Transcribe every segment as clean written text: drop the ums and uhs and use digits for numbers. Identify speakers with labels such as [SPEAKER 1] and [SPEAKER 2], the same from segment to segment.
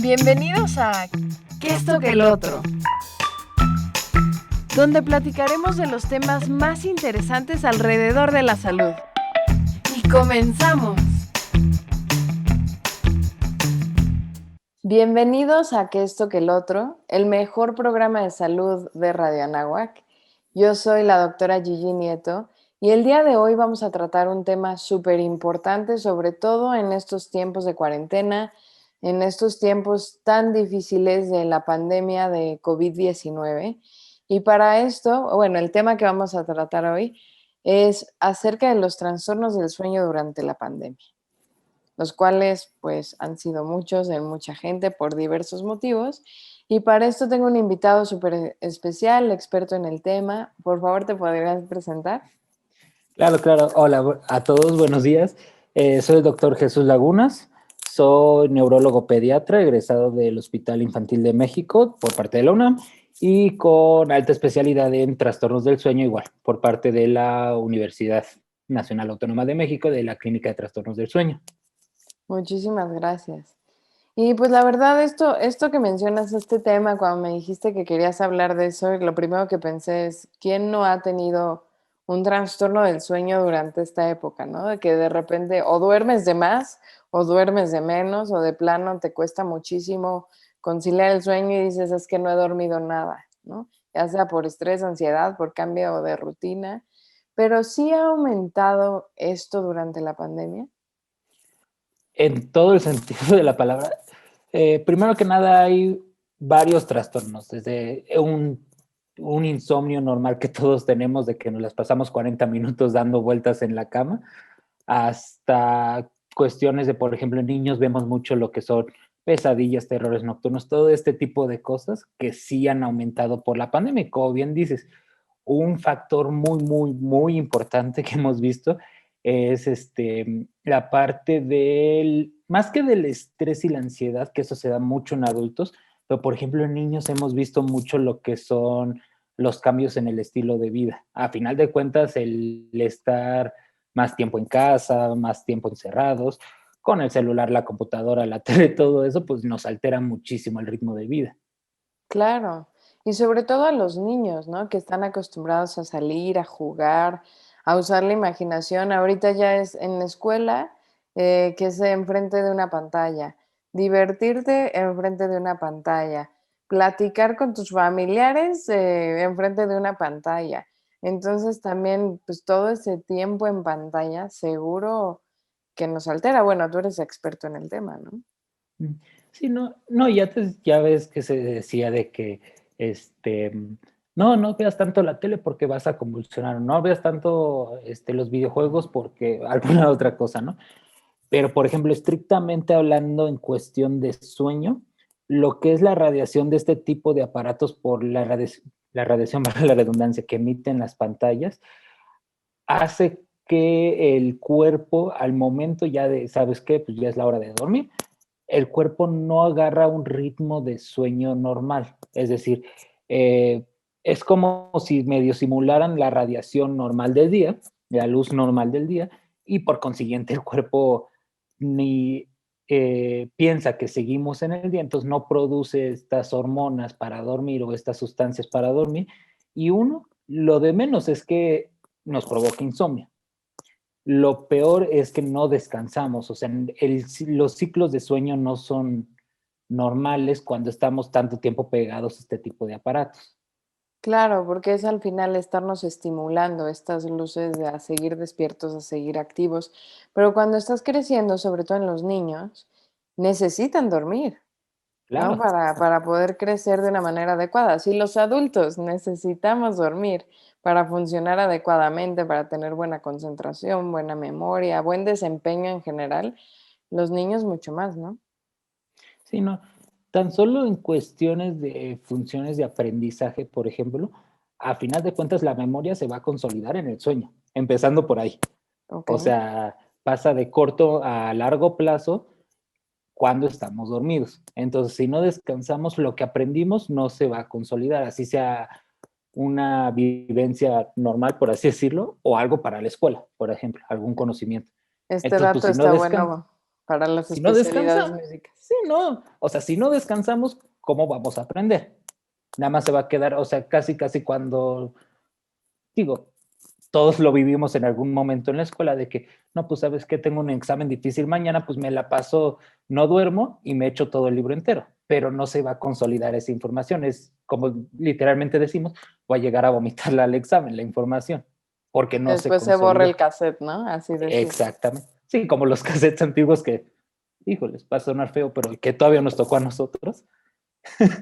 [SPEAKER 1] Bienvenidos a ¿Qué esto que el otro? Donde platicaremos de los temas más interesantes alrededor de la salud. ¡Y comenzamos! Bienvenidos a ¿Qué esto que el otro? El mejor programa de salud de Radio Anáhuac. Yo soy la doctora Gigi Nieto y el día de hoy vamos a tratar un tema súper importante, sobre todo en estos tiempos de cuarentena, en estos tiempos tan difíciles de la pandemia de COVID-19. Y para esto, bueno, el tema que vamos a tratar hoy es acerca de los trastornos del sueño durante la pandemia, los cuales pues han sido muchos en mucha gente por diversos motivos. Y para esto tengo un invitado súper especial, experto en el tema. Por favor, ¿te podrías presentar?
[SPEAKER 2] Claro. Hola a todos, buenos días. Soy el doctor Jesús Lagunas, soy neurólogo pediatra, egresado del Hospital Infantil de México por parte de la UNAM y con alta especialidad en trastornos del sueño igual, por parte de la Universidad Nacional Autónoma de México, de la Clínica de Trastornos del Sueño.
[SPEAKER 1] Muchísimas gracias. Y pues la verdad, esto que mencionas, este tema, cuando me dijiste que querías hablar de eso, lo primero que pensé es, ¿quién no ha tenido un trastorno del sueño durante esta época, ¿no? De que de repente o duermes de más o duermes de menos o de plano te cuesta muchísimo conciliar el sueño y dices, es que no he dormido nada, ¿no? Ya sea por estrés, ansiedad, por cambio de rutina, pero sí ha aumentado esto durante la pandemia.
[SPEAKER 2] En todo el sentido de la palabra, primero que nada hay varios trastornos, desde un insomnio normal que todos tenemos de que nos las pasamos 40 minutos dando vueltas en la cama, hasta cuestiones de, por ejemplo, en niños vemos mucho lo que son pesadillas, terrores nocturnos, todo este tipo de cosas que sí han aumentado por la pandemia. Y como bien dices, un factor muy importante que hemos visto es la parte del, más que del estrés y la ansiedad, que eso se da mucho en adultos, pero por ejemplo en niños hemos visto mucho lo que son los cambios en el estilo de vida. A final de cuentas, el estar más tiempo en casa, más tiempo encerrados, con el celular, la computadora, la tele, todo eso, pues nos altera muchísimo el ritmo de vida.
[SPEAKER 1] Claro, y sobre todo a los niños, ¿no? Que están acostumbrados a salir, a jugar, a usar la imaginación. Ahorita ya es en la escuela, que es enfrente de una pantalla, divertirte enfrente de una pantalla, platicar con tus familiares, enfrente de una pantalla. Entonces también, pues todo ese tiempo en pantalla seguro que nos altera. Bueno, tú eres experto en el tema, ¿no?
[SPEAKER 2] Mm. Sí, no, ya ves que se decía de que, este, no veas tanto la tele porque vas a convulsionar, no veas tanto, los videojuegos porque alguna otra cosa, ¿no? Pero, por ejemplo, estrictamente hablando en cuestión de sueño, lo que es la radiación de este tipo de aparatos por la radiación, para la redundancia, que emiten las pantallas, hace que el cuerpo, al momento ya de, ¿sabes qué? Pues ya es la hora de dormir, el cuerpo no agarra un ritmo de sueño normal. Es decir, eh, es como si medio simularan la radiación normal del día, la luz normal del día, y por consiguiente el cuerpo ni piensa que seguimos en el día, entonces no produce estas hormonas para dormir o estas sustancias para dormir, y uno, lo de menos es que nos provoca insomnio. Lo peor es que no descansamos, o sea, los ciclos de sueño no son normales cuando estamos tanto tiempo pegados a este tipo de aparatos.
[SPEAKER 1] Claro, porque es al final estarnos estimulando estas luces de a seguir despiertos, a seguir activos. Pero cuando estás creciendo, sobre todo en los niños, necesitan dormir, ¿no?
[SPEAKER 2] Claro,
[SPEAKER 1] Para poder crecer de una manera adecuada. Si los adultos necesitamos dormir para funcionar adecuadamente, para tener buena concentración, buena memoria, buen desempeño en general, los niños mucho más, ¿no?
[SPEAKER 2] sí, no. Tan solo en cuestiones de funciones de aprendizaje, por ejemplo, a final de cuentas la memoria se va a consolidar en el sueño, empezando por ahí.
[SPEAKER 1] Ok.
[SPEAKER 2] O sea, pasa de corto a largo plazo cuando estamos dormidos. Entonces, si no descansamos, lo que aprendimos no se va a consolidar, así sea una vivencia normal, por así decirlo, o algo para la escuela, por ejemplo, algún conocimiento.
[SPEAKER 1] Este
[SPEAKER 2] Entonces, pues
[SPEAKER 1] dato
[SPEAKER 2] si no
[SPEAKER 1] está
[SPEAKER 2] descansas,
[SPEAKER 1] bueno para las
[SPEAKER 2] Si no
[SPEAKER 1] especialidades
[SPEAKER 2] descansamos,
[SPEAKER 1] médicas.
[SPEAKER 2] sí, no. O sea, si no descansamos, ¿cómo vamos a aprender? Nada más se va a quedar, o sea, casi, casi cuando, digo, todos lo vivimos en algún momento en la escuela de que, no, pues sabes que tengo un examen difícil mañana, pues me la paso, no duermo y me echo todo el libro entero, pero no se va a consolidar esa información. Es como literalmente decimos, voy a llegar a vomitarla al examen, la información, porque no se
[SPEAKER 1] Después se borra el
[SPEAKER 2] consolidó.
[SPEAKER 1] cassette, ¿no? Así decir.
[SPEAKER 2] Exactamente. Sí, como los cassettes antiguos que, híjoles, va a sonar feo, pero que todavía nos tocó a nosotros.
[SPEAKER 1] Claro.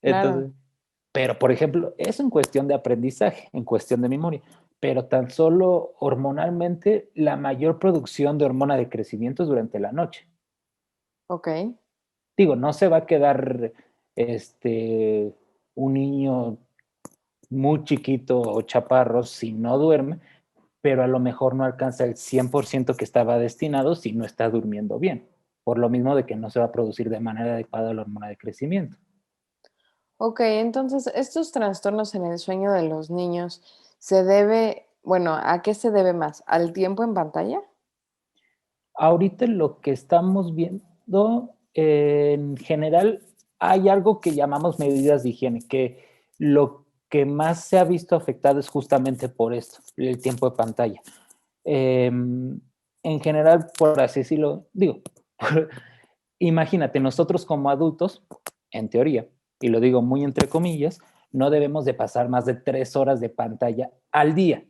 [SPEAKER 2] Entonces, pero por ejemplo, eso en cuestión de aprendizaje, en cuestión de memoria, pero tan solo hormonalmente, la mayor producción de hormona de crecimiento es durante la noche.
[SPEAKER 1] Ok.
[SPEAKER 2] Digo, no se va a quedar este, un niño muy chiquito o chaparro si no duerme, pero a lo mejor no alcanza el 100% que estaba destinado si no está durmiendo bien, por lo mismo de que no se va a producir de manera adecuada la hormona de crecimiento.
[SPEAKER 1] Ok, entonces, estos trastornos en el sueño de los niños se debe, bueno, ¿a qué se debe más? ¿Al tiempo en pantalla?
[SPEAKER 2] Ahorita lo que estamos viendo, en general, hay algo que llamamos medidas de higiene, que lo que más se ha visto afectado es justamente por esto, el tiempo de pantalla. En general, por así decirlo, digo, imagínate, nosotros como adultos, en teoría, y lo digo muy entre comillas, no debemos de pasar más de 3 horas de pantalla al día.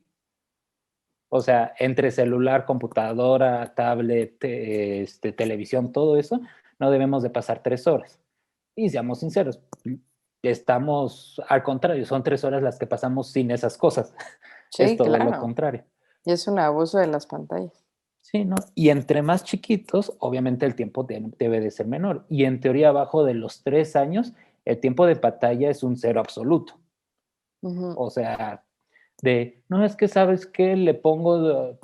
[SPEAKER 2] O sea, entre celular, computadora, tablet, televisión, todo eso, no debemos de pasar 3 horas. Y seamos sinceros, estamos al contrario, son 3 horas las que pasamos sin esas cosas. Es
[SPEAKER 1] Sí,
[SPEAKER 2] todo lo
[SPEAKER 1] claro.
[SPEAKER 2] contrario.
[SPEAKER 1] Y es un abuso de las pantallas.
[SPEAKER 2] Sí, ¿no? Y entre más chiquitos, obviamente el tiempo debe de ser menor. Y en teoría, abajo de los 3 años, el tiempo de pantalla es un cero absoluto.
[SPEAKER 1] Ujú.
[SPEAKER 2] O sea, no es que sabes que le pongo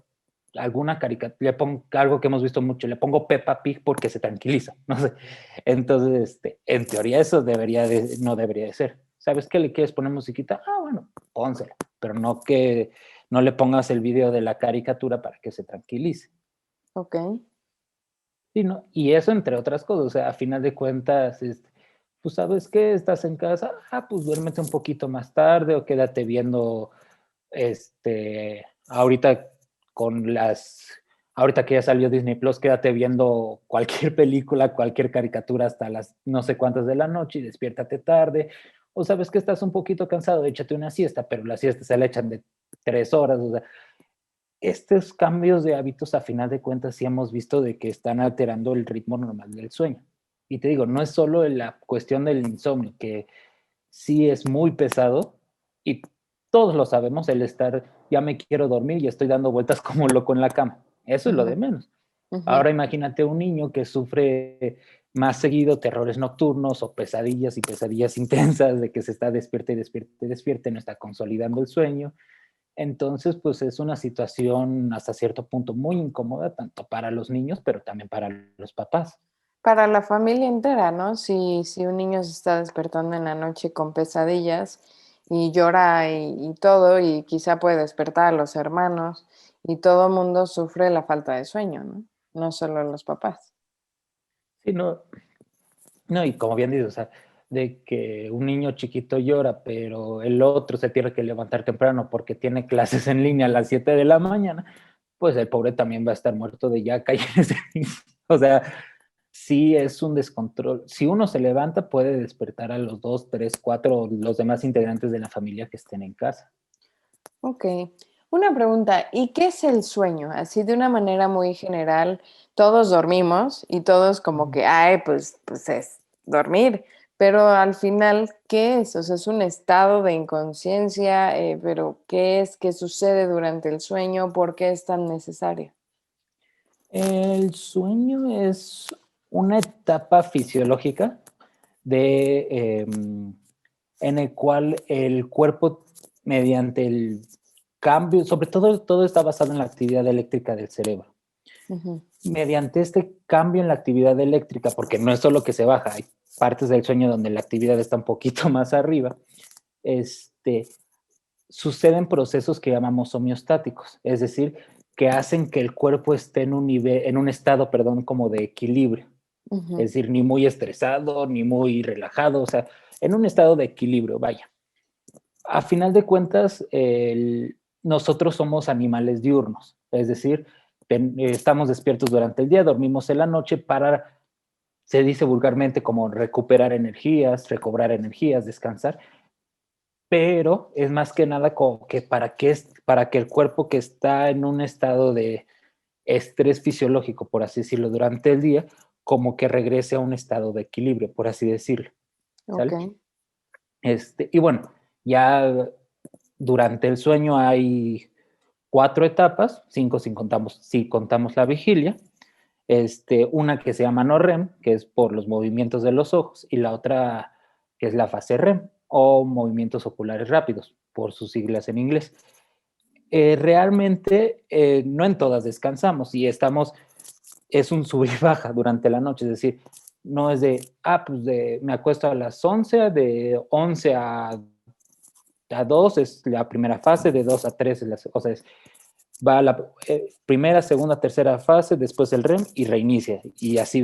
[SPEAKER 2] alguna caricatura, le pongo algo que hemos visto mucho, le pongo Peppa Pig porque se tranquiliza, no sé. Entonces, en teoría eso no debería de ser. ¿Sabes qué le quieres poner musiquita? Ah, bueno, pónsela, pero no que no le pongas el video de la caricatura para que se tranquilice.
[SPEAKER 1] Ok.
[SPEAKER 2] Sí, ¿no? Y eso entre otras cosas, o sea, a final de cuentas, pues sabes qué, estás en casa, pues duérmete un poquito más tarde o quédate viendo, ahorita con ahorita que ya salió Disney Plus, quédate viendo cualquier película, cualquier caricatura hasta las no sé cuántas de la noche y despiértate tarde, o sabes que estás un poquito cansado, échate una siesta, pero la siesta se la echan de 3 horas, o sea, estos cambios de hábitos, a final de cuentas, sí hemos visto de que están alterando el ritmo normal del sueño. Y te digo, no es solo la cuestión del insomnio, que sí es muy pesado y todos lo sabemos, el estar, ya me quiero dormir y estoy dando vueltas como loco en la cama. Eso es lo
[SPEAKER 1] Ujú,
[SPEAKER 2] de menos.
[SPEAKER 1] ujú.
[SPEAKER 2] Ahora imagínate un niño que sufre más seguido terrores nocturnos o pesadillas y pesadillas intensas de que se está despierta y despierta y despierta, no está consolidando el sueño. Entonces, pues es una situación hasta cierto punto muy incómoda, tanto para los niños, pero también para los papás.
[SPEAKER 1] Para la familia entera, ¿no? Si un niño se está despertando en la noche con pesadillas y llora y todo, y quizá puede despertar a los hermanos, y todo mundo sufre la falta de sueño, ¿no? No solo los papás.
[SPEAKER 2] Sí, no, no, y como bien dices, o sea, de que un niño chiquito llora, pero el otro se tiene que levantar temprano porque tiene clases en línea a las 7 de la mañana, pues el pobre también va a estar muerto de ya ese niño. O sea, sí es un descontrol. Si uno se levanta, puede despertar a los dos, tres, cuatro, los demás integrantes de la familia que estén en casa.
[SPEAKER 1] Ok. Una pregunta, ¿y qué es el sueño? Así de una manera muy general, todos dormimos y todos como que, ay, pues es dormir, pero al final, ¿qué es? O sea, es un estado de inconsciencia, pero ¿qué es? ¿Qué sucede durante el sueño? ¿Por qué es tan necesario?
[SPEAKER 2] El sueño es una etapa fisiológica de, en el cual el cuerpo, mediante el cambio, sobre todo está basado en la actividad eléctrica del cerebro.
[SPEAKER 1] Ujú.
[SPEAKER 2] Mediante este cambio en la actividad eléctrica, porque no es solo que se baja, hay partes del sueño donde la actividad está un poquito más arriba, este, suceden procesos que llamamos homeostáticos, es decir, que hacen que el cuerpo esté en un estado, perdón, como de equilibrio.
[SPEAKER 1] Ujú.
[SPEAKER 2] Es decir, ni muy estresado, ni muy relajado, o sea, en un estado de equilibrio, vaya. A final de cuentas, nosotros somos animales diurnos, es decir, estamos despiertos durante el día, dormimos en la noche para, se dice vulgarmente, como recuperar energías, recobrar energías, descansar, pero es más que nada como que para que el cuerpo que está en un estado de estrés fisiológico, por así decirlo, durante el día, como que regrese a un estado de equilibrio, por así decirlo,
[SPEAKER 1] Ok.
[SPEAKER 2] ¿sale? Y bueno, ya durante el sueño hay 4 etapas, 5 si contamos la vigilia. Una que se llama no REM, que es por los movimientos de los ojos, y la otra que es la fase REM, o movimientos oculares rápidos, por sus siglas en inglés. Realmente no en todas descansamos y es un sub y baja durante la noche, es decir, no es me acuesto a las 11, de 11 a 2 es la primera fase, de 2 a 3 o sea, va la primera, segunda, tercera fase, después el REM y reinicia, y así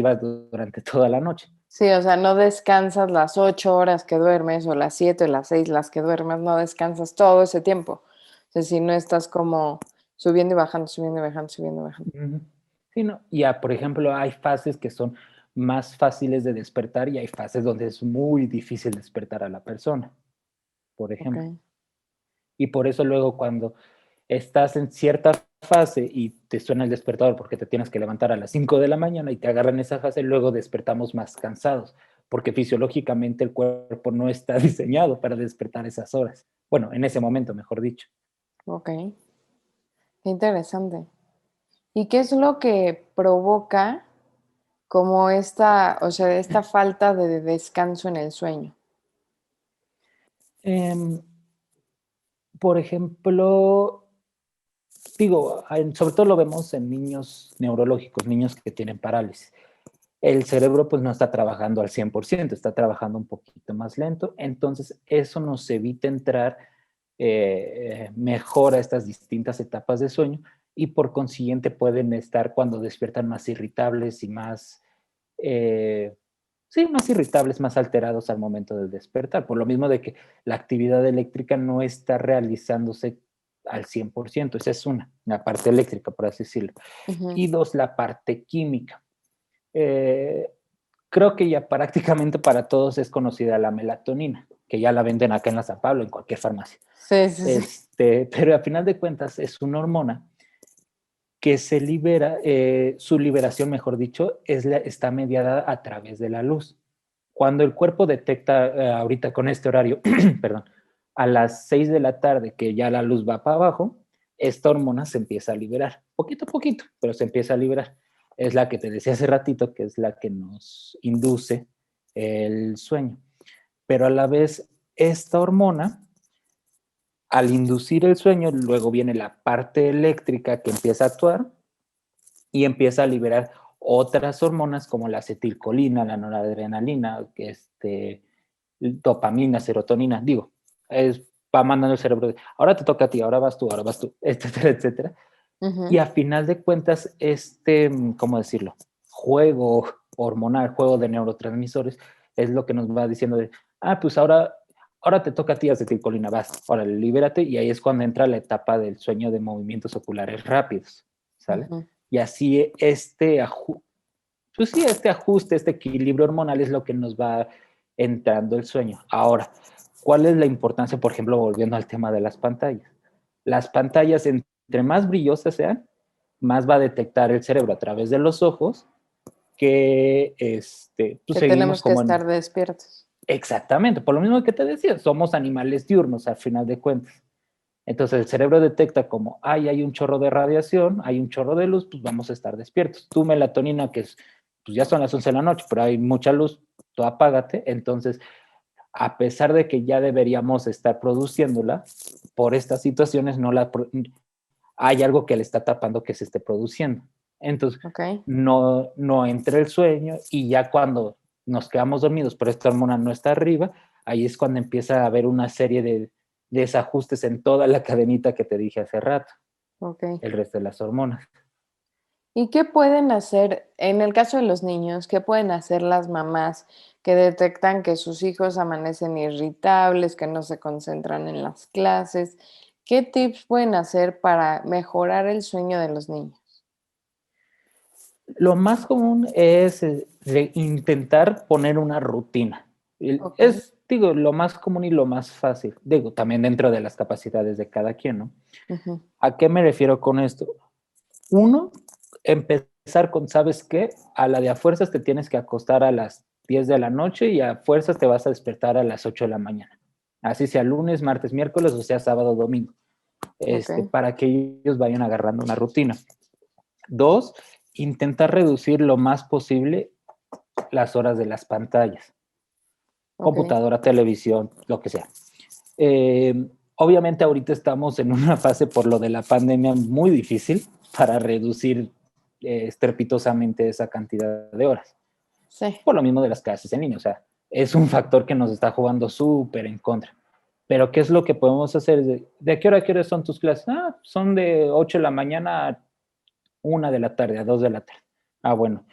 [SPEAKER 2] va durante toda la noche.
[SPEAKER 1] Sí, o sea, no descansas las 8 horas que duermes o las 7 o las 6 las que duermes, no descansas todo ese tiempo. O sea, si no estás como subiendo y bajando, subiendo y bajando, subiendo y bajando.
[SPEAKER 2] Sí, no, ya, por ejemplo, hay fases que son más fáciles de despertar y hay fases donde es muy difícil despertar a la persona, por
[SPEAKER 1] Ok.
[SPEAKER 2] ejemplo. Y por eso luego cuando estás en cierta fase y te suena el despertador porque te tienes que levantar a las 5 de la mañana y te agarran esa fase, luego despertamos más cansados, porque fisiológicamente el cuerpo no está diseñado para despertar esas horas. Bueno, en ese momento, mejor dicho.
[SPEAKER 1] Ok. Qué interesante. ¿Y qué es lo que provoca como o sea, esta falta de descanso en el sueño?
[SPEAKER 2] Em, por ejemplo, digo, sobre todo lo vemos en niños neurológicos, niños que tienen parálisis. El cerebro pues no está trabajando al 100%, está trabajando un poquito más lento, entonces eso nos evita entrar mejor a estas distintas etapas de sueño y por consiguiente pueden estar cuando despiertan más irritables y eh, sí, más irritables, más alterados al momento del despertar, por lo mismo de que la actividad eléctrica no está realizándose al 100%, esa es la parte eléctrica, por así decirlo.
[SPEAKER 1] Ujú.
[SPEAKER 2] Y dos, la parte química. Eh, Creo que ya prácticamente para todos es conocida la melatonina, que ya la venden acá en la San Pablo, en cualquier farmacia.
[SPEAKER 1] Sí, sí, sí.
[SPEAKER 2] Pero a final de cuentas es una hormona que se libera, su liberación, mejor dicho, está mediada a través de la luz. Cuando el cuerpo detecta, ahorita con este horario, perdón, a las 6 de la tarde que ya la luz va para abajo, esta hormona se empieza a liberar, poquito a poquito, pero se empieza a liberar. Es la que te decía hace ratito, que es la que nos induce el sueño. Pero a la vez, esta hormona, al inducir el sueño, luego viene la parte eléctrica que empieza a actuar y empieza a liberar otras hormonas como la acetilcolina, la noradrenalina, dopamina, serotonina, digo, va mandando el cerebro, ahora te toca a ti, ahora vas tú, etcétera, etcétera. Y
[SPEAKER 1] Ujú.
[SPEAKER 2] a final de cuentas, ¿cómo decirlo? Juego hormonal, juego de neurotransmisores, es lo que nos va diciendo pues ahora te toca a ti acetilcolina, vas, ahora libérate, y ahí es cuando entra la etapa del sueño de movimientos oculares rápidos, ¿sale?
[SPEAKER 1] Ujú.
[SPEAKER 2] Y así pues sí, este ajuste, este equilibrio hormonal es lo que nos va entrando el sueño. Ahora, ¿cuál es la importancia, por ejemplo, volviendo al tema de las pantallas? Las pantallas, entre más brillosas sean, más va a detectar el cerebro a través de los ojos que pues
[SPEAKER 1] Que
[SPEAKER 2] seguimos
[SPEAKER 1] tenemos que
[SPEAKER 2] como
[SPEAKER 1] estar despiertos.
[SPEAKER 2] exactamente, por lo mismo que te decía, somos animales diurnos al final de cuentas. Entonces el cerebro detecta como, hay un chorro de radiación, hay un chorro de luz, pues vamos a estar despiertos. Tu melatonina, pues ya son las 11 de la noche, pero hay mucha luz, tú apágate. Entonces, a pesar de que ya deberíamos estar produciéndola, por estas situaciones hay algo que le está tapando que se esté produciendo. Entonces,
[SPEAKER 1] Ok.
[SPEAKER 2] no entra el sueño y ya cuando nos quedamos dormidos, pero esta hormona no está arriba, ahí es cuando empieza a haber una serie de desajustes en toda la cadenita que te dije hace rato.
[SPEAKER 1] Ok.
[SPEAKER 2] el resto de las hormonas.
[SPEAKER 1] ¿Y qué pueden hacer, en el caso de los niños, qué pueden hacer las mamás que detectan que sus hijos amanecen irritables, que no se concentran en las clases? ¿Qué tips pueden hacer para mejorar el sueño de los niños?
[SPEAKER 2] Lo más común es intentar poner una rutina.
[SPEAKER 1] Ok.
[SPEAKER 2] Es, digo, lo más común y lo más fácil. Digo, también dentro de las capacidades de cada quien, ¿no?
[SPEAKER 1] Ujú.
[SPEAKER 2] ¿A qué me refiero con esto? Uno, empezar con, ¿sabes qué? A la de a fuerzas te tienes que acostar a las 10 de la noche y a fuerzas te vas a despertar a las 8 de la mañana. Así sea lunes, martes, miércoles o sea sábado, domingo.
[SPEAKER 1] Ok.
[SPEAKER 2] Para que ellos vayan agarrando una rutina. Dos, intentar reducir lo más posible las horas de las pantallas,
[SPEAKER 1] Ok.
[SPEAKER 2] computadora, televisión, lo que sea. Obviamente ahorita estamos en una fase por lo de la pandemia muy difícil para reducir estrepitosamente esa cantidad de horas.
[SPEAKER 1] Sí.
[SPEAKER 2] Por lo mismo de las clases en línea, o sea, es un factor que nos está jugando súper en contra. Pero ¿qué es lo que podemos hacer? ¿De qué hora a qué hora son tus clases? Ah, son de 8 de la mañana a 1 de la tarde, a 2 de la tarde. Ah, bueno.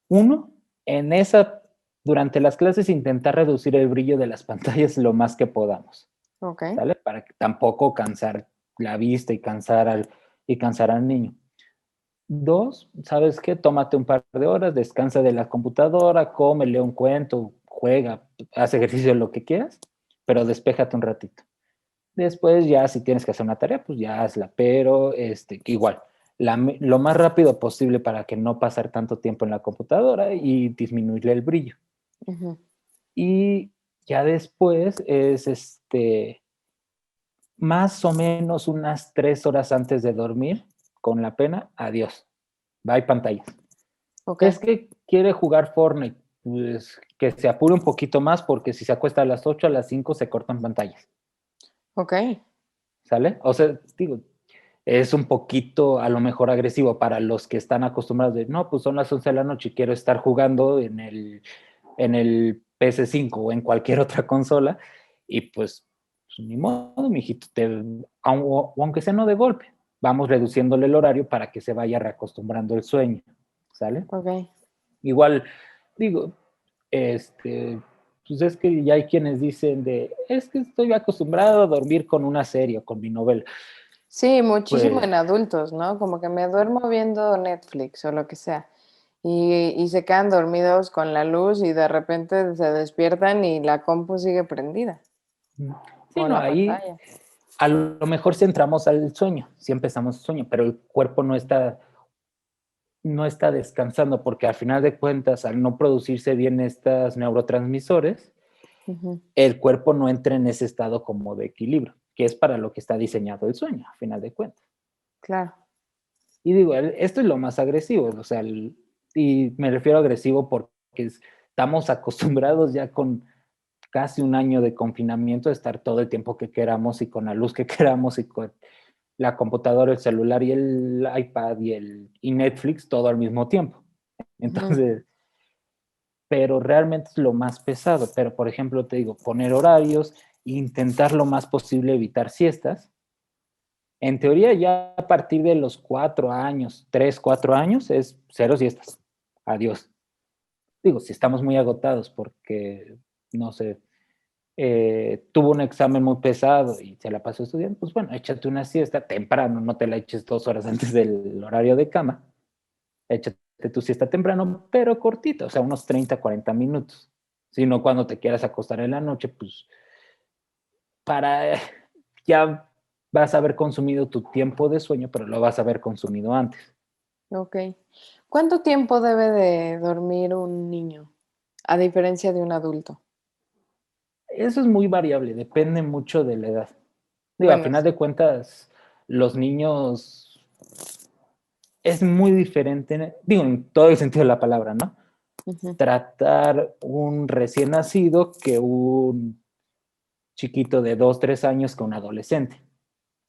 [SPEAKER 2] Uno, en esa, durante las clases intentar reducir el brillo de las pantallas lo más que podamos,
[SPEAKER 1] Ok.
[SPEAKER 2] ¿sale? Para que tampoco cansar la vista y cansar al niño. Dos, ¿sabes qué? Tómate un par de horas, descansa de la computadora, come, lee un cuento, juega, haz ejercicio, lo que quieras, pero despéjate un ratito. Después ya si tienes que hacer una tarea, pues ya hazla, pero igual, lo más rápido posible para que no pasar tanto tiempo en la computadora y disminuirle el brillo.
[SPEAKER 1] Ujú.
[SPEAKER 2] Y ya después es más o menos unas 3 horas antes de dormir, con la pena, adiós, bye pantallas.
[SPEAKER 1] Ok.
[SPEAKER 2] Es que quiere jugar Fortnite, pues que se apure un poquito más porque si se acuesta a las 8 a las 5 se cortan pantallas,
[SPEAKER 1] Ok.
[SPEAKER 2] ¿sale? O sea, digo, es un poquito a lo mejor agresivo para los que están acostumbrados de, no, pues son las 11 de la noche y quiero estar jugando en el PS5 o en cualquier otra consola y pues ni modo, mijito, aunque sea no de golpe, vamos reduciéndole el horario para que se vaya reacostumbrando el sueño, ¿sale?
[SPEAKER 1] Ok.
[SPEAKER 2] Igual, digo, pues es que ya hay quienes dicen es que estoy acostumbrado a dormir con una serie o con mi novela.
[SPEAKER 1] Sí, muchísimo
[SPEAKER 2] Pues
[SPEAKER 1] en adultos, ¿no? Como que me duermo viendo Netflix o lo que sea. Y se quedan dormidos con la luz y de repente se despiertan y la compu sigue prendida
[SPEAKER 2] sí,
[SPEAKER 1] o
[SPEAKER 2] no,
[SPEAKER 1] la
[SPEAKER 2] ahí
[SPEAKER 1] pantalla.
[SPEAKER 2] a lo mejor si entramos al sueño, si empezamos el sueño, pero el cuerpo no está descansando porque al final de cuentas, al no producirse bien estos neurotransmisores,
[SPEAKER 1] Ujú.
[SPEAKER 2] el cuerpo no entra en ese estado como de equilibrio, que es para lo que está diseñado el sueño, al final de cuentas.
[SPEAKER 1] Claro.
[SPEAKER 2] Y digo, esto es lo más agresivo, o sea, y me refiero a agresivo porque estamos acostumbrados ya con casi un año de confinamiento de estar todo el tiempo que queramos y con la luz que queramos y con la computadora, el celular y el iPad y Netflix todo al mismo tiempo.
[SPEAKER 1] Ujú.
[SPEAKER 2] Entonces, pero realmente es lo más pesado. Pero, por ejemplo, te digo, poner horarios, intentar lo más posible evitar siestas. En teoría, ya a partir de los 4 años, 3, 4 años, es cero siestas. Adiós. Digo, si estamos muy agotados porque, no sé, tuvo un examen muy pesado y se la pasó estudiando, pues bueno, échate una siesta temprano, no te la eches 2 horas antes del horario de cama, échate tu siesta temprano, pero cortita, o sea, unos 30, 40 minutos. Si no, cuando te quieras acostar en la noche, pues para ya vas a haber consumido tu tiempo de sueño, pero lo vas a haber consumido antes.
[SPEAKER 1] Ok. ¿Cuánto tiempo debe de dormir un niño a diferencia de un adulto?
[SPEAKER 2] Eso es muy variable, depende mucho de la edad. Digo, a
[SPEAKER 1] Bueno,
[SPEAKER 2] final
[SPEAKER 1] sí.
[SPEAKER 2] de cuentas, los niños es muy diferente, digo, en todo el sentido de la palabra, ¿no?
[SPEAKER 1] Ujú.
[SPEAKER 2] Tratar un recién nacido que un chiquito de 2, 3 años que un adolescente.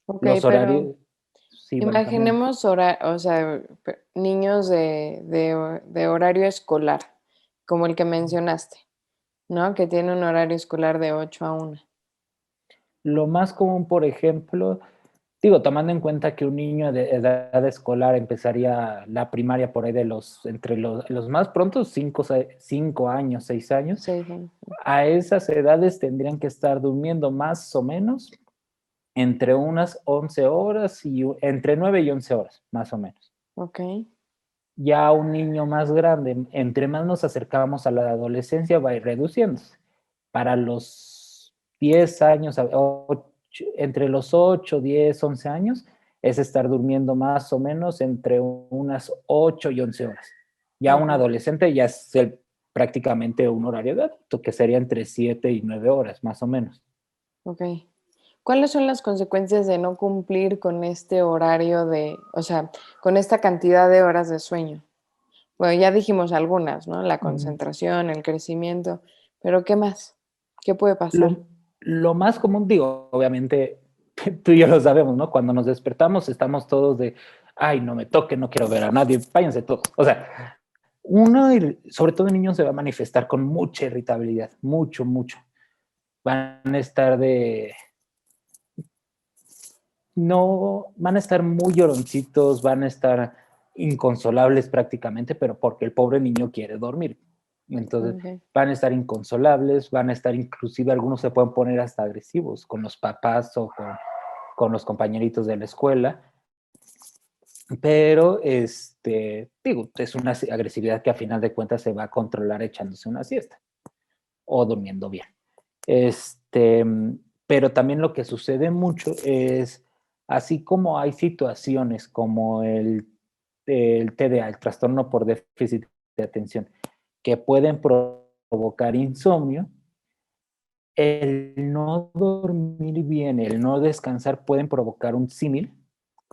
[SPEAKER 1] Ok,
[SPEAKER 2] Los
[SPEAKER 1] pero
[SPEAKER 2] horarios sí van cambiando.
[SPEAKER 1] imaginemos o sea, niños de horario escolar, como el que mencionaste, ¿no? Que tiene un horario escolar de 8 a 1.
[SPEAKER 2] Lo más común, por ejemplo, Digo, tomando en cuenta que un niño de edad escolar empezaría la primaria por ahí entre los más prontos, 5 años, 6 años,
[SPEAKER 1] 6 años.
[SPEAKER 2] a esas edades tendrían que estar durmiendo más o menos entre unas 11 horas y entre 9 y 11 horas, más o menos.
[SPEAKER 1] Ok,
[SPEAKER 2] Ya un niño más grande, entre más nos acercamos a la adolescencia, va a ir reduciéndose. Para los 10 años, entre los 8, 10, 11 años, es estar durmiendo más o menos entre unas 8 y 11 horas. Ya un
[SPEAKER 1] ok,
[SPEAKER 2] adolescente ya es prácticamente un horario de adulto, que sería entre 7 y 9 horas, más o menos.
[SPEAKER 1] ok. ¿Cuáles son las consecuencias de no cumplir con este horario o sea, con esta cantidad de horas de sueño? Bueno, ya dijimos algunas, ¿no? La
[SPEAKER 2] Mm,
[SPEAKER 1] concentración, el crecimiento, pero ¿qué más? ¿Qué puede pasar?
[SPEAKER 2] lo más común, digo, obviamente, tú y yo lo sabemos, ¿no? Cuando nos despertamos estamos todos de, ay, no me toque, no quiero ver a nadie, váyanse todos. O sea, uno, sobre todo en niños, se va a manifestar con mucha irritabilidad, mucho, mucho. Van a estar no, van a estar muy lloroncitos, van a estar inconsolables prácticamente, pero porque el pobre niño quiere dormir. Entonces,
[SPEAKER 1] Ok,
[SPEAKER 2] van a estar inconsolables, van a estar inclusive, algunos se pueden poner hasta agresivos con los papás o con los compañeritos de la escuela, pero digo, es una agresividad que a final de cuentas se va a controlar echándose una siesta o durmiendo bien. Este, pero también lo que sucede mucho es, así como hay situaciones como el TDA, el trastorno por déficit de atención, que pueden provocar insomnio, el no dormir bien, el no descansar pueden provocar un símil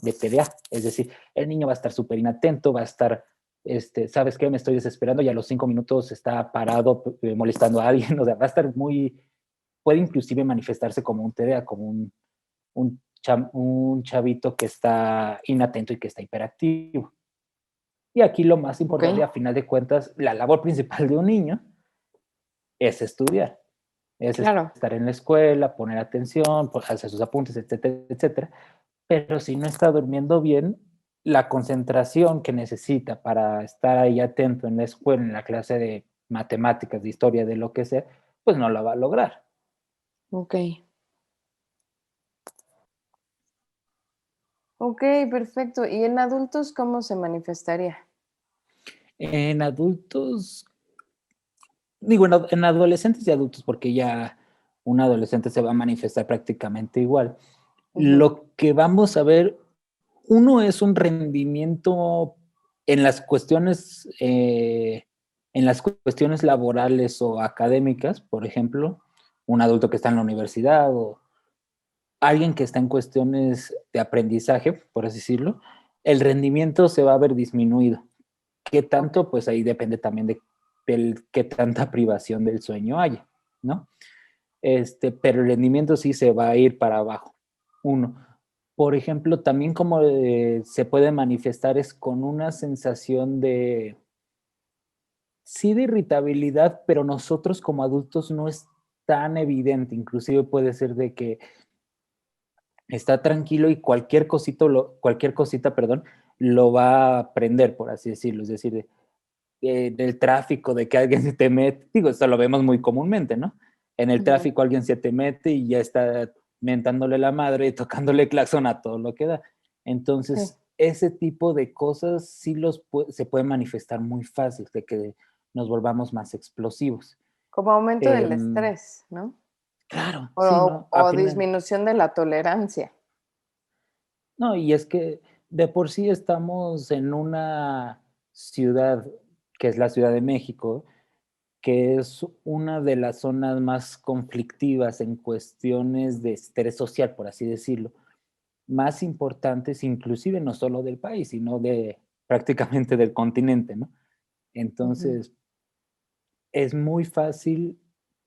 [SPEAKER 2] de TDA. Es decir, el niño va a estar súper inatento, va a estar, ¿sabes qué? Me estoy desesperando y a los 5 minutos está parado molestando a alguien, o sea, va a estar puede inclusive manifestarse como un TDA, como un chavito que está inatento y que está hiperactivo. Y aquí lo más
[SPEAKER 1] ok,
[SPEAKER 2] importante, a final de cuentas, la labor principal de un niño es estudiar, es
[SPEAKER 1] claro,
[SPEAKER 2] estar en la escuela, poner atención, hacer sus apuntes, etcétera, etcétera. Pero si no está durmiendo bien, la concentración que necesita para estar ahí atento en la escuela, en la clase de matemáticas, de historia, de lo que sea, pues no la va a lograr.
[SPEAKER 1] ok. Ok, perfecto. ¿Y en adultos cómo se manifestaría?
[SPEAKER 2] En adultos, digo, en adolescentes y adultos, porque ya un adolescente se va a manifestar prácticamente igual.
[SPEAKER 1] Ujú,
[SPEAKER 2] Lo que vamos a ver, uno es un rendimiento en las cuestiones, laborales o académicas, por ejemplo, un adulto que está en la universidad o alguien que está en cuestiones de aprendizaje, por así decirlo, el rendimiento se va a ver disminuido. ¿Qué
[SPEAKER 1] ok,
[SPEAKER 2] tanto? Pues ahí depende también del qué tanta privación del sueño haya, ¿no? Pero el rendimiento sí se va a ir para abajo. Uno. Por ejemplo, también como se puede manifestar es con una sensación sí de irritabilidad, pero nosotros como adultos no es tan evidente. Inclusive puede ser de que está tranquilo y cualquier cosita, perdón, lo va a prender, por así decirlo. Es decir, del tráfico, de que alguien se te mete, digo, esto lo vemos muy comúnmente, ¿no? En el
[SPEAKER 1] ujú,
[SPEAKER 2] tráfico alguien se te mete y ya está mentándole la madre y tocándole claxon a todo lo que da.
[SPEAKER 1] sí,
[SPEAKER 2] Entonces, ese tipo de cosas sí se pueden manifestar muy fácil, de que nos volvamos más explosivos.
[SPEAKER 1] como aumento del
[SPEAKER 2] Em,
[SPEAKER 1] estrés, ¿no?
[SPEAKER 2] claro, sí,
[SPEAKER 1] O,
[SPEAKER 2] ¿no? A
[SPEAKER 1] o
[SPEAKER 2] final,
[SPEAKER 1] disminución de la tolerancia.
[SPEAKER 2] no, y es que de por sí estamos en una ciudad, que es la Ciudad de México, que es una de las zonas más conflictivas en cuestiones de estrés social, por así decirlo, más importantes inclusive no solo del país, sino de prácticamente del continente, ¿no?
[SPEAKER 1] Ujú.
[SPEAKER 2] Entonces, es muy fácil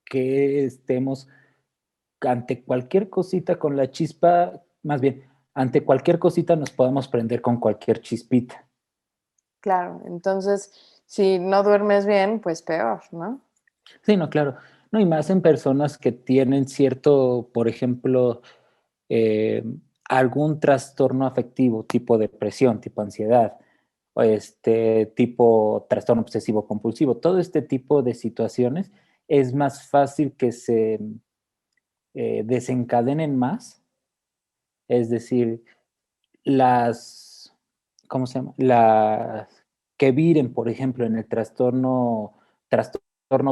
[SPEAKER 2] que estemos ante cualquier cosita con la chispa, más bien, ante cualquier cosita nos podemos prender con cualquier chispita.
[SPEAKER 1] Claro, entonces, si no duermes bien, pues peor, ¿no?
[SPEAKER 2] Sí, no, claro. No, y más en personas que tienen cierto, por ejemplo, algún trastorno afectivo, tipo depresión, tipo ansiedad, o tipo trastorno obsesivo compulsivo, todo este tipo de situaciones, es más fácil que se desencadenen más, es decir, las, ¿cómo se llama? Las que viren, por ejemplo, en el trastorno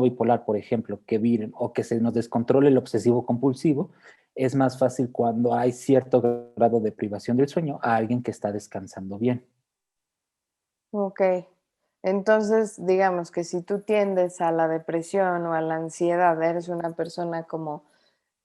[SPEAKER 2] bipolar, por ejemplo, que viren o que se nos descontrole el obsesivo compulsivo, es más fácil cuando hay cierto grado de privación del sueño a alguien que está descansando bien.
[SPEAKER 1] Ok. Entonces, digamos que si tú tiendes a la depresión o a la ansiedad, eres una persona como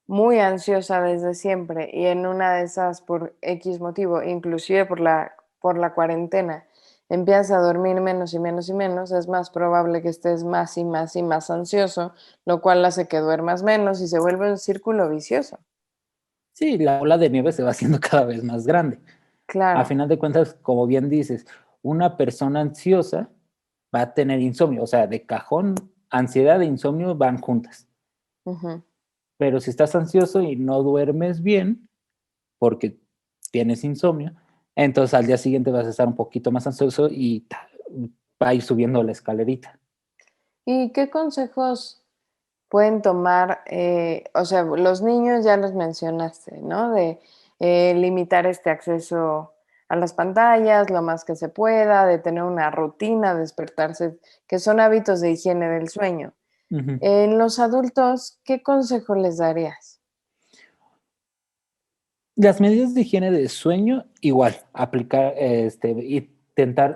[SPEAKER 1] muy ansiosa desde siempre y en una de esas por X motivo, inclusive por la cuarentena, empiezas a dormir menos y menos y menos, es más probable que estés más y más y más ansioso, lo cual hace que duermas menos y se vuelve un círculo vicioso.
[SPEAKER 2] Sí, la bola de nieve se va haciendo cada vez más grande. A
[SPEAKER 1] Claro.
[SPEAKER 2] final de cuentas, como bien dices, una persona ansiosa va a tener insomnio, o sea, de cajón, ansiedad e insomnio van juntas.
[SPEAKER 1] Ujú.
[SPEAKER 2] Pero si estás ansioso y no duermes bien, porque tienes insomnio, entonces al día siguiente vas a estar un poquito más ansioso y va a ir subiendo la escalerita.
[SPEAKER 1] ¿Y qué consejos pueden tomar? O sea, los niños ya los mencionaste, ¿no? De limitar este acceso a las pantallas lo más que se pueda, de tener una rutina, despertarse, que son hábitos de higiene del sueño.
[SPEAKER 2] Ujú.
[SPEAKER 1] En los adultos, ¿qué consejo les darías?
[SPEAKER 2] Las medidas de higiene de sueño, igual, aplicar,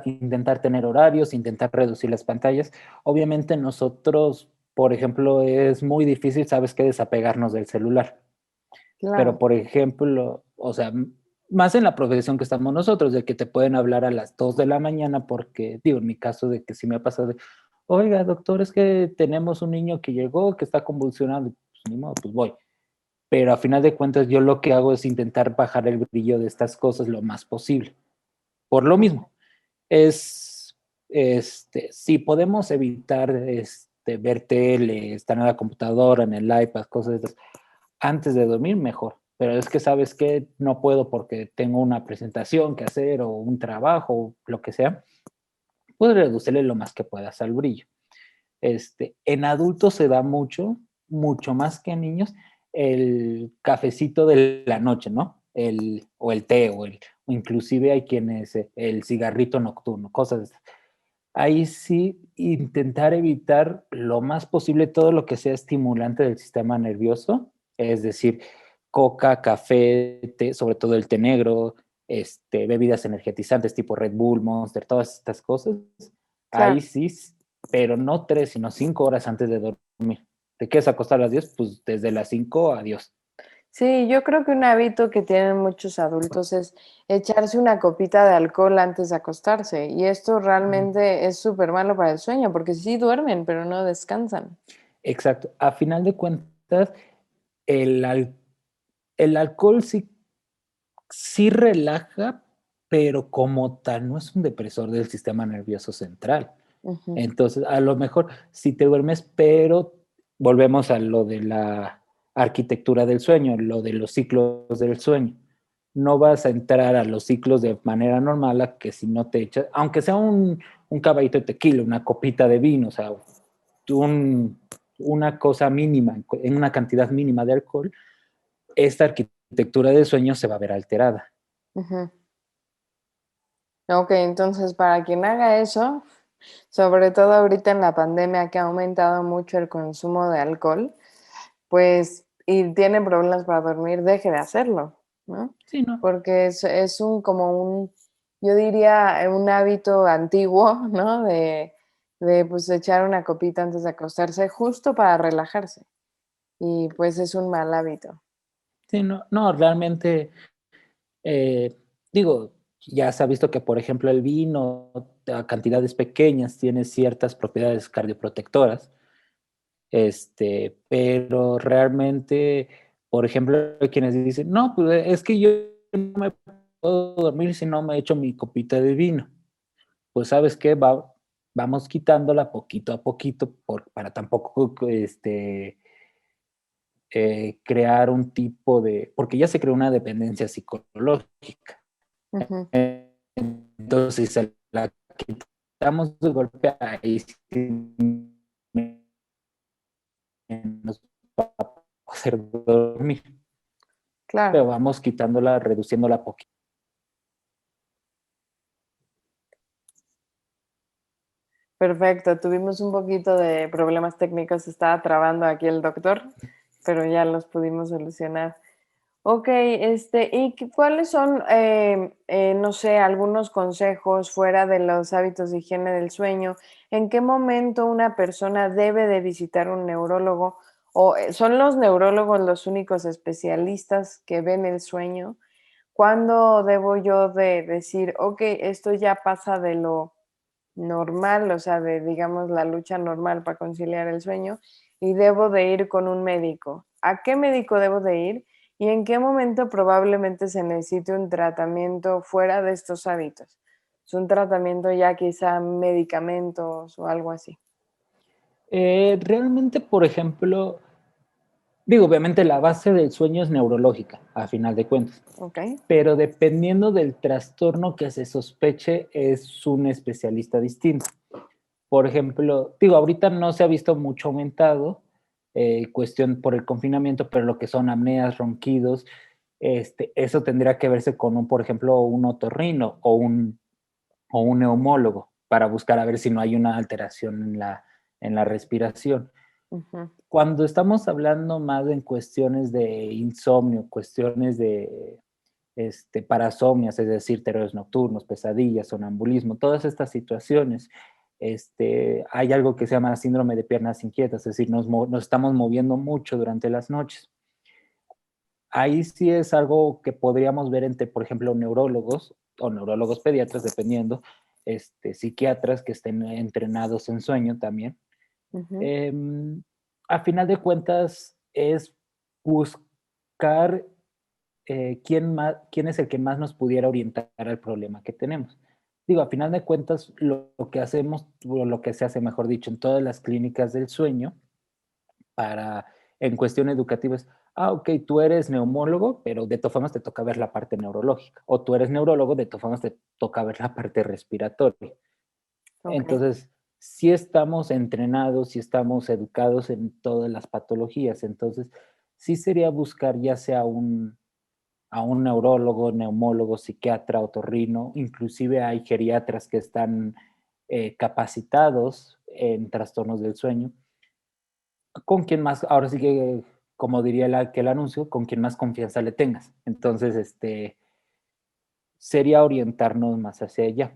[SPEAKER 2] intentar tener horarios, intentar reducir las pantallas. Obviamente nosotros, por ejemplo, es muy difícil, sabes qué, desapegarnos del celular. Pero,
[SPEAKER 1] Claro.
[SPEAKER 2] por ejemplo, o sea, más en la profesión que estamos nosotros, de que te pueden hablar a las 2 de la mañana, porque, digo, en mi caso de que sí me ha pasado de, oiga, doctor, es que tenemos un niño que llegó, que está convulsionando, pues ni modo, pues voy. Pero a final de cuentas yo lo que hago es intentar bajar el brillo de estas cosas lo más posible. Por lo mismo, es, si podemos evitar ver tele, estar en la computadora, en el iPad, cosas de estas, antes de dormir, mejor. Pero es que sabes que no puedo porque tengo una presentación que hacer o un trabajo o lo que sea, puedes reducirle lo más que puedas al brillo. En adultos se da mucho, mucho más que en niños, el cafecito de la noche, ¿no? O el té, o inclusive hay quienes, el cigarrito nocturno, cosas de esas. Ahí sí, intentar evitar lo más posible todo lo que sea estimulante del sistema nervioso, es decir, coca, café, té, sobre todo el té negro, bebidas energetizantes tipo Red Bull, Monster, todas estas cosas. Ahí
[SPEAKER 1] Claro.
[SPEAKER 2] sí, pero no 3, sino 5 horas antes de dormir. ¿Te quieres acostar a las 10? Pues desde las 5, adiós.
[SPEAKER 1] Sí, yo creo que un hábito que tienen muchos adultos es echarse una copita de alcohol antes de acostarse, y esto realmente es súper malo para el sueño, porque sí duermen, pero no descansan.
[SPEAKER 2] Exacto. A final de cuentas, el, al- el alcohol sí relaja, pero como tal no es un depresor del sistema nervioso central.
[SPEAKER 1] Ujú.
[SPEAKER 2] Entonces, a lo mejor si te duermes, pero volvemos a lo de la arquitectura del sueño, lo de los ciclos del sueño. No vas a entrar a los ciclos de manera normal a que si no te echas, aunque sea un caballito de tequila, una copita de vino, o sea, un, una cosa mínima, en una cantidad mínima de alcohol, esta arquitectura del sueño se va a ver alterada.
[SPEAKER 1] Ujú. Ok, entonces para quien haga eso, sobre todo ahorita en la pandemia que ha aumentado mucho el consumo de alcohol, pues, y tiene problemas para dormir, deje de hacerlo, ¿no?
[SPEAKER 2] Sí, ¿no?
[SPEAKER 1] Porque es como un, yo diría, un hábito antiguo, ¿no? De pues echar una copita antes de acostarse, justo para relajarse. Y pues es un mal hábito.
[SPEAKER 2] Sí, no, no, realmente, eh, digo, ya se ha visto que, por ejemplo, el vino a cantidades pequeñas tiene ciertas propiedades cardioprotectoras, pero realmente, por ejemplo, hay quienes dicen, no, pues es que yo no me puedo dormir si no me echo mi copita de vino. Pues, ¿sabes qué? Vamos quitándola poquito a poquito para tampoco, crear un tipo de, porque ya se creó una dependencia psicológica.
[SPEAKER 1] Ujú.
[SPEAKER 2] Entonces, si se la quitamos de golpe, ahí sí nos va a hacer dormir,
[SPEAKER 1] Claro.
[SPEAKER 2] pero vamos quitándola, reduciéndola poquito.
[SPEAKER 1] Perfecto, tuvimos un poquito de problemas técnicos, estaba trabando aquí el doctor, pero ya los pudimos solucionar. Ok, ¿y cuáles son, no sé, algunos consejos fuera de los hábitos de higiene del sueño? ¿En qué momento una persona debe de visitar un neurólogo? ¿O son los neurólogos los únicos especialistas que ven el sueño? ¿Cuándo debo yo de decir, ok, esto ya pasa de lo normal, o sea, de, digamos, la lucha normal para conciliar el sueño, y debo de ir con un médico? ¿A qué médico debo de ir? ¿Y en qué momento probablemente se necesite un tratamiento fuera de estos hábitos? ¿Es un tratamiento ya quizá medicamentos o algo así?
[SPEAKER 2] Realmente, por ejemplo, digo, obviamente la base del sueño es neurológica, a final de cuentas,
[SPEAKER 1] Ok,
[SPEAKER 2] pero dependiendo del trastorno que se sospeche, es un especialista distinto. Por ejemplo, digo, ahorita no se ha visto mucho aumentado, cuestión por el confinamiento, pero lo que son apneas, ronquidos, eso tendría que verse con un, por ejemplo, un otorrino o un neumólogo para buscar a ver si no hay una alteración en la respiración.
[SPEAKER 1] ujú,
[SPEAKER 2] Cuando estamos hablando más en cuestiones de insomnio, cuestiones de parasomnias, es decir, terrores nocturnos, pesadillas, sonambulismo, todas estas situaciones, hay algo que se llama síndrome de piernas inquietas, es decir, nos estamos moviendo mucho durante las noches. Ahí sí es algo que podríamos ver entre, por ejemplo, neurólogos o neurólogos pediatras, dependiendo, psiquiatras que estén entrenados en sueño también.
[SPEAKER 1] ujú.
[SPEAKER 2] Em, a final de cuentas, es buscar quién es el que más nos pudiera orientar al problema que tenemos. Digo, a final de cuentas, lo que hacemos, o lo que se hace, mejor dicho, en todas las clínicas del sueño, para, en cuestión educativa es, ok, tú eres neumólogo, pero de todas formas te toca ver la parte neurológica, o tú eres neurólogo, de todas formas te toca ver la parte respiratoria.
[SPEAKER 1] Ok,
[SPEAKER 2] Entonces, si estamos entrenados, si estamos educados en todas las patologías, entonces sí sería buscar ya sea a un neurólogo, neumólogo, psiquiatra, otorrino, inclusive hay geriatras que están capacitados en trastornos del sueño, con quien más, ahora sí que, como diría el anuncio, con quien más confianza le tengas. Entonces, sería orientarnos más hacia allá.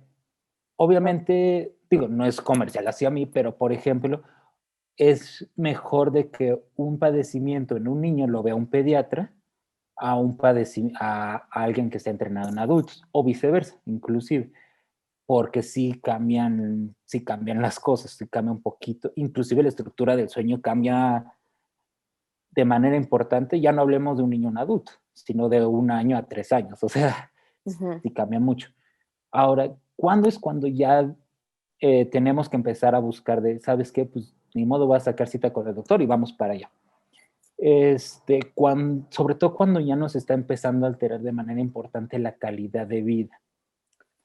[SPEAKER 1] o-
[SPEAKER 2] Obviamente, digo, no es comercial hacia mí, pero por ejemplo, es mejor de que un padecimiento en un niño lo vea un pediatra a alguien que está entrenado en adultos, o viceversa, inclusive, porque sí cambian las cosas, sí cambia un poquito, inclusive la estructura del sueño cambia de manera importante, ya no hablemos de un niño a un adulto, sino de 1 año a 3 años, o sea,
[SPEAKER 1] ujú.
[SPEAKER 2] sí cambia mucho. Ahora, ¿cuándo es cuando ya tenemos que empezar a buscar de, ¿sabes qué? Pues ni modo, voy a sacar cita con el doctor y vamos para allá. Sobre todo cuando ya nos está empezando a alterar de manera importante la calidad de vida.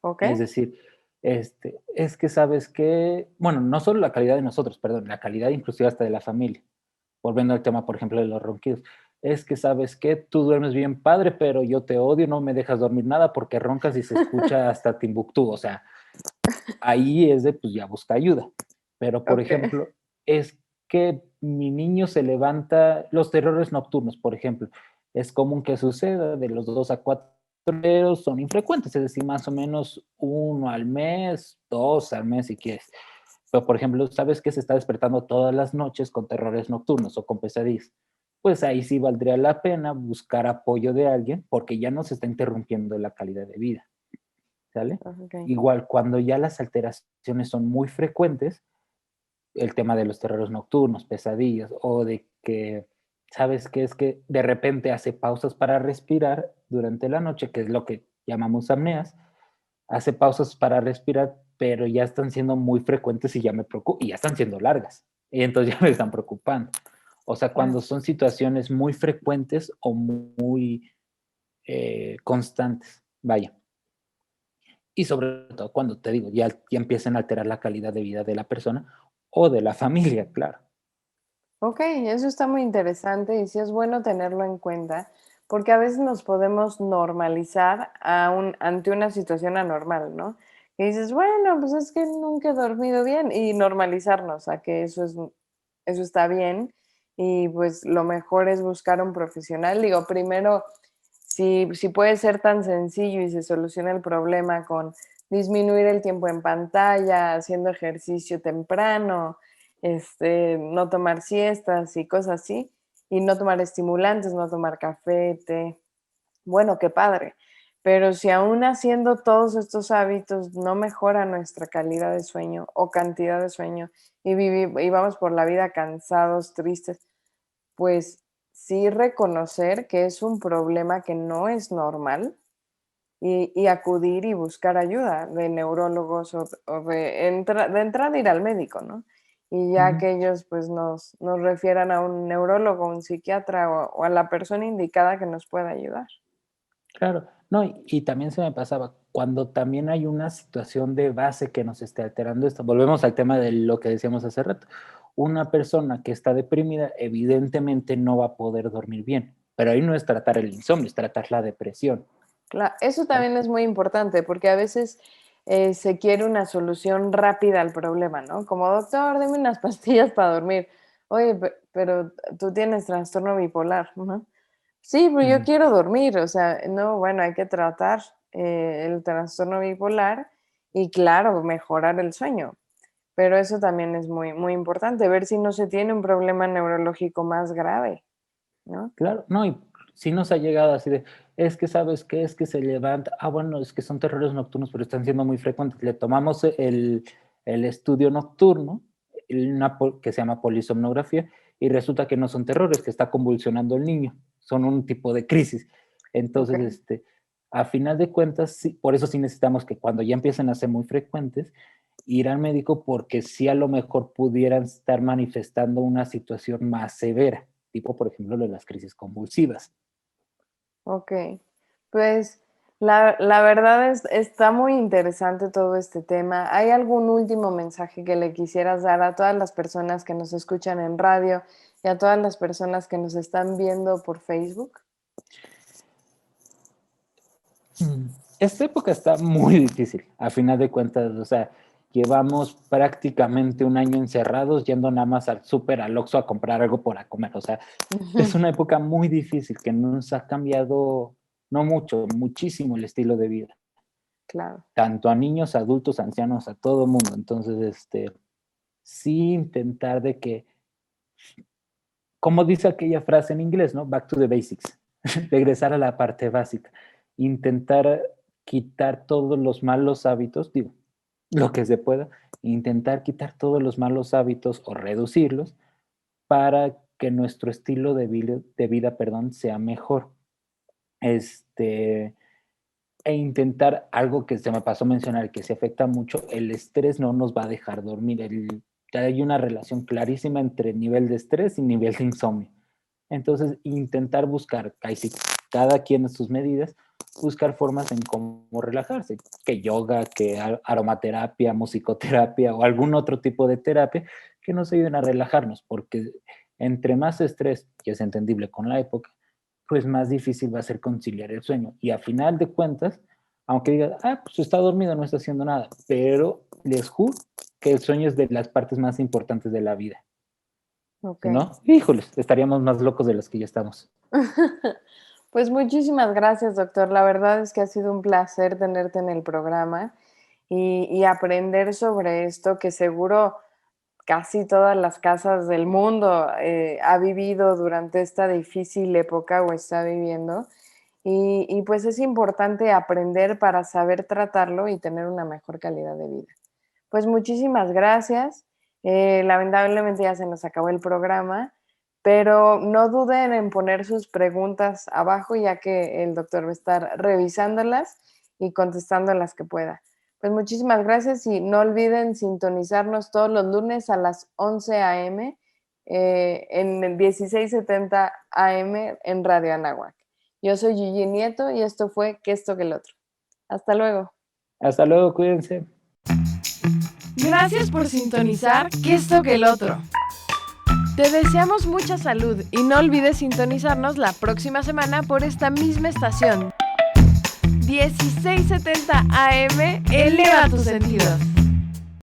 [SPEAKER 1] Ok,
[SPEAKER 2] Es decir, es que sabes que, bueno, no solo la calidad de nosotros, perdón, la calidad inclusive hasta de la familia. Volviendo al tema, por ejemplo, de los ronquidos. Es que sabes que tú duermes bien padre, pero yo te odio, no me dejas dormir nada porque roncas y se escucha hasta Timbuktu. O sea, ahí es de, pues ya busca ayuda. Pero, por
[SPEAKER 1] ok.
[SPEAKER 2] ejemplo, es que mi niño se levanta, los terrores nocturnos, por ejemplo, es común que suceda de los 2 a 4, pero son infrecuentes, es decir, más o menos 1 al mes, 2 al mes si quieres. Pero, por ejemplo, ¿sabes que se está despertando todas las noches con terrores nocturnos o con pesadillas? Pues ahí sí valdría la pena buscar apoyo de alguien porque ya no se está interrumpiendo la calidad de vida. ¿Sale?
[SPEAKER 1] Ok.
[SPEAKER 2] Igual, cuando ya las alteraciones son muy frecuentes, el tema de los terrores nocturnos, pesadillas, o de que, ¿sabes qué? Es que de repente hace pausas para respirar durante la noche, que es lo que llamamos apneas, hace pausas para respirar, pero ya están siendo muy frecuentes y ya me preocupan, y ya están siendo largas, y entonces ya me están preocupando. O sea,
[SPEAKER 1] Claro.
[SPEAKER 2] cuando son situaciones muy frecuentes o muy constantes, vaya. Y sobre todo cuando te digo, ya empiezan a alterar la calidad de vida de la persona o de la familia, claro.
[SPEAKER 1] Ok, eso está muy interesante y sí es bueno tenerlo en cuenta, porque a veces nos podemos normalizar ante una situación anormal, ¿no? Y dices, bueno, pues es que nunca he dormido bien y normalizarnos a que eso está bien y pues lo mejor es buscar un profesional. Digo, primero, si puede ser tan sencillo y se soluciona el problema con disminuir el tiempo en pantalla, haciendo ejercicio temprano, no tomar siestas y cosas así, y no tomar estimulantes, no tomar café, té. Bueno, qué padre. Pero si aún haciendo todos estos hábitos no mejora nuestra calidad de sueño o cantidad de sueño y vamos por la vida cansados, tristes, pues sí reconocer que es un problema que no es normal y acudir y buscar ayuda de neurólogos o de entrada ir al médico, ¿no? Y ya
[SPEAKER 2] Ujú.
[SPEAKER 1] que ellos pues nos refieran a un neurólogo, un psiquiatra o a la persona indicada que nos pueda ayudar.
[SPEAKER 2] Claro, no, y también se me pasaba, cuando también hay una situación de base que nos esté alterando esto, volvemos al tema de lo que decíamos hace rato. Una persona que está deprimida evidentemente no va a poder dormir bien, pero ahí no es tratar el insomnio, es tratar la depresión.
[SPEAKER 1] Eso
[SPEAKER 2] ¿Sabes?
[SPEAKER 1] también es muy importante porque a veces se quiere una solución rápida al problema, ¿no? Como doctor, deme unas pastillas para dormir. Oye, pero tú tienes trastorno bipolar, ¿no? Sí, pero yo
[SPEAKER 2] Ujú.
[SPEAKER 1] quiero dormir, o sea, no, bueno, hay que tratar el trastorno bipolar y claro, mejorar el sueño. Pero eso también es muy, muy importante, ver si no se tiene un problema neurológico más grave, ¿no?
[SPEAKER 2] Claro, no, y sí nos ha llegado así de, es que sabes qué, es que se levanta, bueno, es que son terrores nocturnos, pero están siendo muy frecuentes. Le tomamos el estudio nocturno, que se llama polisomnografía, y resulta que no son terrores, que está convulsionando el niño, son un tipo de crisis.
[SPEAKER 1] Ok.
[SPEAKER 2] Entonces, a final de cuentas, sí, por eso sí necesitamos que cuando ya empiecen a ser muy frecuentes, ir al médico porque sí a lo mejor pudieran estar manifestando una situación más severa, tipo por ejemplo lo de las crisis convulsivas.
[SPEAKER 1] Ok, pues la verdad está muy interesante todo este tema. ¿Hay algún último mensaje que le quisieras dar a todas las personas que nos escuchan en radio y a todas las personas que nos están viendo por Facebook?
[SPEAKER 2] Esta época está muy difícil, a final de cuentas, o sea, llevamos prácticamente un año encerrados yendo nada más al súper, al Oxxo a comprar algo para comer, o sea, es una época muy difícil que nos ha cambiado, no mucho, muchísimo el estilo de vida,
[SPEAKER 1] Claro,
[SPEAKER 2] tanto a niños, adultos, ancianos, a todo mundo. Entonces, sí intentar de que, como dice aquella frase en inglés, ¿no? Back to the basics, regresar a la parte básica, intentar quitar todos los malos hábitos, digo, lo que se pueda, intentar quitar todos los malos hábitos o reducirlos para que nuestro estilo de vida, perdón, sea mejor. Este, e intentar algo que se me pasó a mencionar, que se afecta mucho, el estrés no nos va a dejar dormir. Hay una relación clarísima entre nivel de estrés y nivel de insomnio. Entonces, intentar buscar, ahí sí, cada quien a sus medidas, buscar formas en cómo relajarse, que yoga, que aromaterapia, musicoterapia o algún otro tipo de terapia que nos ayuden a relajarnos, porque entre más estrés, y es entendible con la época, pues más difícil va a ser conciliar el sueño. Y a final de cuentas, aunque digas, pues está dormido, no está haciendo nada, pero les juro que el sueño es de las partes más importantes de la vida.
[SPEAKER 1] ok.
[SPEAKER 2] Si no, híjoles, estaríamos más locos de los que ya estamos.
[SPEAKER 1] Pues muchísimas gracias, doctor. La verdad es que ha sido un placer tenerte en el programa y aprender sobre esto que seguro casi todas las casas del mundo ha vivido durante esta difícil época o está viviendo. Y pues es importante aprender para saber tratarlo y tener una mejor calidad de vida. Pues muchísimas gracias. Lamentablemente ya se nos acabó el programa, pero no duden en poner sus preguntas abajo ya que el doctor va a estar revisándolas y contestando las que pueda. Pues muchísimas gracias y no olviden sintonizarnos todos los lunes a las 11 a.m. en el 1670 AM en Radio Anáhuac. Yo soy Gigi Nieto y esto fue Que esto que el otro. Hasta luego.
[SPEAKER 2] Hasta luego, cuídense.
[SPEAKER 1] Gracias por sintonizar Que esto que el otro. Te deseamos mucha salud y no olvides sintonizarnos la próxima semana por esta misma estación. 1670 AM, eleva tus sentidos.